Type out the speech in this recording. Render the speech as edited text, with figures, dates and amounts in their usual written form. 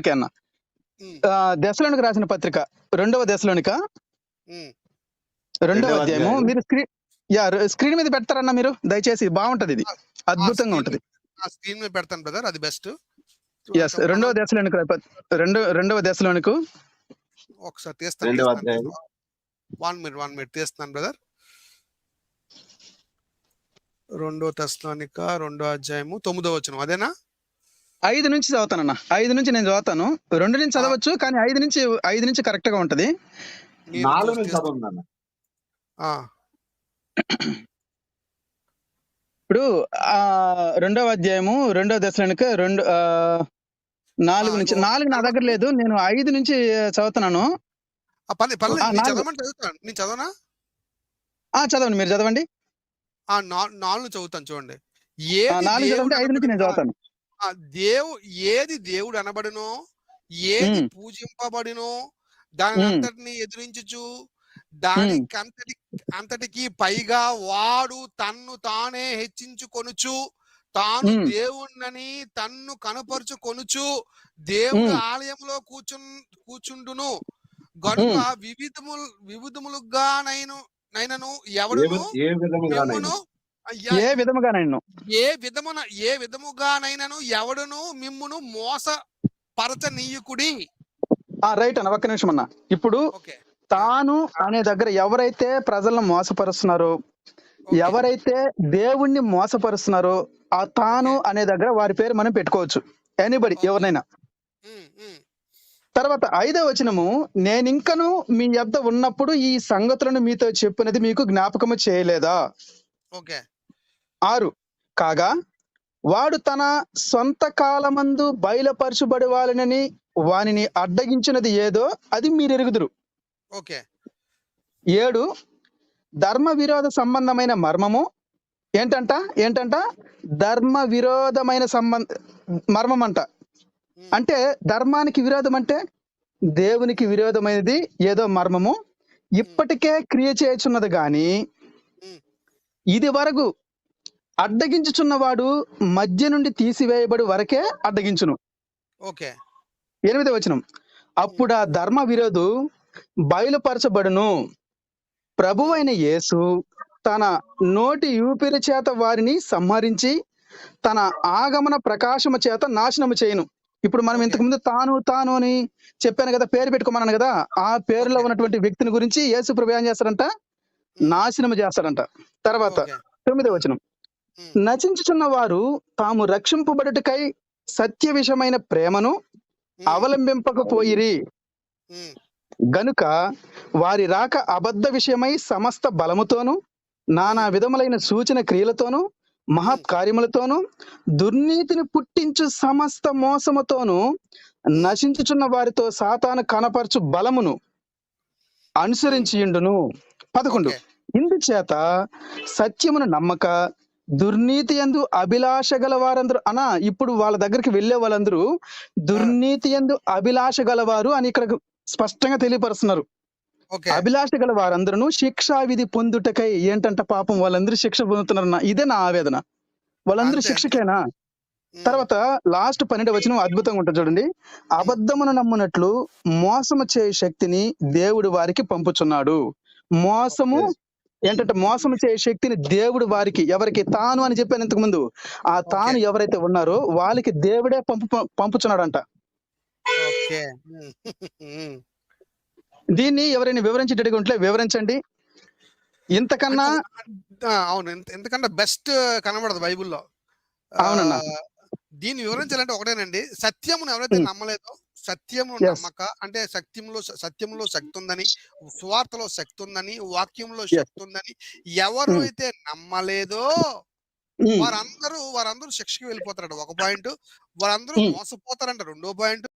Okay అన్న. హ్మ్. దశలోనికి రాసిన పత్రిక, రెండవ దశలోనిక, హ్మ్. రెండవ రెండవ అధ్యాయము. అధ్యాయం. మీరు స్క్రీన్ మీద పెడతారన్న మీరు దయచేసి, బాగుంటది ఇది, ఆ! ఆ అద్భుతంగా స్క్రీన్ ఉంటది. స్క్రీన్ మీద పెడతాను బ్రదర్, అది బెస్ట్. ఎస్, రెండవ మనం దశలోనిక, రెండవ దశలోనికు ఒకసారి తీస్తాను. రెండవ అధ్యాయం. 1 మినిట్ తీస్తున్నాను బ్రదర్. 2 తెస్సలోనిక 2 అధ్యాయము 9వ వచనం అదేనా? 5 నుంచి చదువుతానన్న. 5 నుంచి నేను చదువుతాను. 2 నుంచి ఆ! చదవచ్చు, కానీ 5 నుంచి కరెక్ట్ గా ఉంటది. నేను 4 చూసి నుంచి తీస్తాను. చదవండి అన్న. ఆ! ఇప్పుడు రెండవ అధ్యాయము, రెండవ దశలోనిక 4 నుంచి, ఇగో 4 నా దగ్గర కనబడుతుంది. లేదు, నేను 5 నుంచి చదువుతున్నాను. పర్లేదు. నేను 4 చదవమంటే చదువుతాను. నేను చదవనా? చదవండి, మీరు చదవండి. 4 చదువుతాను చూడండి. ఏది 4 దేవుడు చదవండి, 5 నుంచి నేను అనబడునో, చదువుతాను. ఆ! ఏది దేవుడు అనబడునో, ఏది ఉమ్, పూజింపబడునో, ఉమ్, దానంతటిని ఎదిరించుచు, ఉమ్, అంతటికి పైగా వాడు తన్ను తానే హెచ్చించుకొనుచు, తాను ఉమ్, దేవుణ్ణని తన్ను కనపరుచుకొనుచు, దేవుడి ఉమ్, ఆలయంలో కూర్చుండును. గనుక ఉమ్. వివిధములుగా నైనను ఏ ఎవడును ఏ విధముగానైనా. మిమ్మును అయ్యా ఏ విధముగా నేను ఏ విధముగానైనను ఎవడును మిమ్మును మోసపరచనీయకుడి. రైట్ అన్న, ఒక్క నిమిషం అన్న. ఇప్పుడు ఓకే. ఆ! తాను అనే దగ్గర ఎవరైతే ప్రజలను మోసపరుస్తున్నారో, ఓకే. ఎవరైతే దేవుణ్ణి మోసపరుస్తున్నారో, ఆ తాను ఓకే. అనే దగ్గర వారి పేరు మనం పెట్టుకోవచ్చు, ఎనీబడి, ఓకే. ఎవరినైనా. హ్మ్. హ్మ్. తర్వాత 5వ వచనము, నేనింకను మీ యొద్ద ఉన్నప్పుడు ఈ సంగతులను మీతో చెప్పినది మీకు జ్ఞాపకము చేయలేదా? ఓకే. 6, కాగా వాడు తన సొంత కాలమందు బయలుపరచబడవాలనని వానిని అడ్డగించినది ఏదో అది మీరెరుగుదురు. ఓకే. 7, ధర్మ విరోధ సంబంధమైన మర్మము ఏంటంట ధర్మ విరోధమైన మర్మం అంట. హ్మ్. అంటే ధర్మానికి విరోధం అంటే దేవునికి విరోధమైనది ఏదో మర్మము హ్మ్. ఇప్పటికే క్రియ చేయుచున్నది గాని, హ్మ్. ఇది వరకు అడ్డగించుచున్నవాడు మధ్య నుండి తీసివేయబడి వరకే అడ్డగించును. ఓకే. 8వ వచనం, హ్మ్. అప్పుడు ఆ ధర్మ విరోధు బయలుపరచబడును. ప్రభువైన యేసు తన నోటి ఊపిరి చేత వారిని సంహరించి తన ఆగమన ప్రకాశము చేత నాశనము చేయును. ఇప్పుడు మనం ఓకే. ఇంతకుముందు తాను అని చెప్పాను కదా, పేరు పెట్టుకోమన్నాను కదా, ఆ పేరులో ఓకే. ఉన్నటువంటి వ్యక్తిని గురించి యేసు ప్రభు ఏం చేస్తారంట? హ్మ్. నాశనము చేస్తారంట. తర్వాత ఓకే. 9వ హ్మ్. వచనం, హ్మ్. నచించుచున్న వారు తాము రక్షింపబడుటకై సత్య విషయమైన ప్రేమను హ్మ్. అవలంబింపకపోయిరి హ్మ్. గనుక వారి రాక అబద్ధ విషయమై సమస్త బలముతోను, నానా హ్మ్. విధములైన సూచన క్రియలతోను, హ్మ్. మహత్ కార్యములతోను, దుర్నీతిని పుట్టించు సమస్త మోసముతోను హ్మ్. నశించుచున్న వారితో సాతాను కనపరచు బలమును హ్మ్. అనుసరించియుండును. 11, ఓకే. ఇందుచేత సత్యమును నమ్మక దుర్నీతి యందు అభిలాష గల వారందరూ ఇప్పుడు వాళ్ళ దగ్గరికి వెళ్ళే వాళ్ళందరూ ఆ! దుర్నీతి యందు అభిలాష గలవారు అని ఇక్కడ స్పష్టంగా తెలియపరుస్తున్నారు. ఓకే. అభిలాష గల వారందరూ శిక్షా విధి పొందుటకై పాపం వాళ్ళందరూ శిక్ష పొందుతున్నారన్న, ఇదే నా ఆవేదన. వాళ్ళందరూ అంతే. శిక్షకేనా? హ్మ్. తర్వాత లాస్ట్ 12వ వచనం అద్భుతంగా ఉంటుంది చూడండి. హ్మ్. అబద్ధమును నమ్మునట్లు మోసము చేయు శక్తిని దేవుడు వారికి పంపుచున్నాడు. మోసము ఓకే. మోసం చేయు శక్తిని దేవుడు వారికి, ఎవరికి? తాను అని చెప్పాను ఇంతకు ముందు. ఆ ఓకే. తాను ఎవరైతే ఉన్నారో వాళ్ళకి దేవుడే పంపుచున్నాడంట. ఓకే. హ్మ్. హ్మ్. దీన్ని ఎవరైనా వివరించేటట్టుగా ఉంటే వివరించండి. ఇంతకన్నా. అంటే అవును. ఎందుకంటే బెస్ట్ కనబడదు బైబిల్‌లో. అవునన్నా. ఆహ్, దీన్ని వివరించాలంటే ఒకటేనండి. సత్యమును ఎవరైతే నమ్మలేదో, సత్యమును ఎస్, నమ్మక అంటే సత్యములో శక్తుందని, సువార్తలో శక్తుందని, వాక్యంలో ఎస్. శక్తుందని ఎవరు అయితే నమ్మలేదో వారందరూ శిక్షకి వెళ్ళిపోతారంట. ఒక పాయింటు. వారందరూ మోసపోతారంట. రెండో పాయింటు.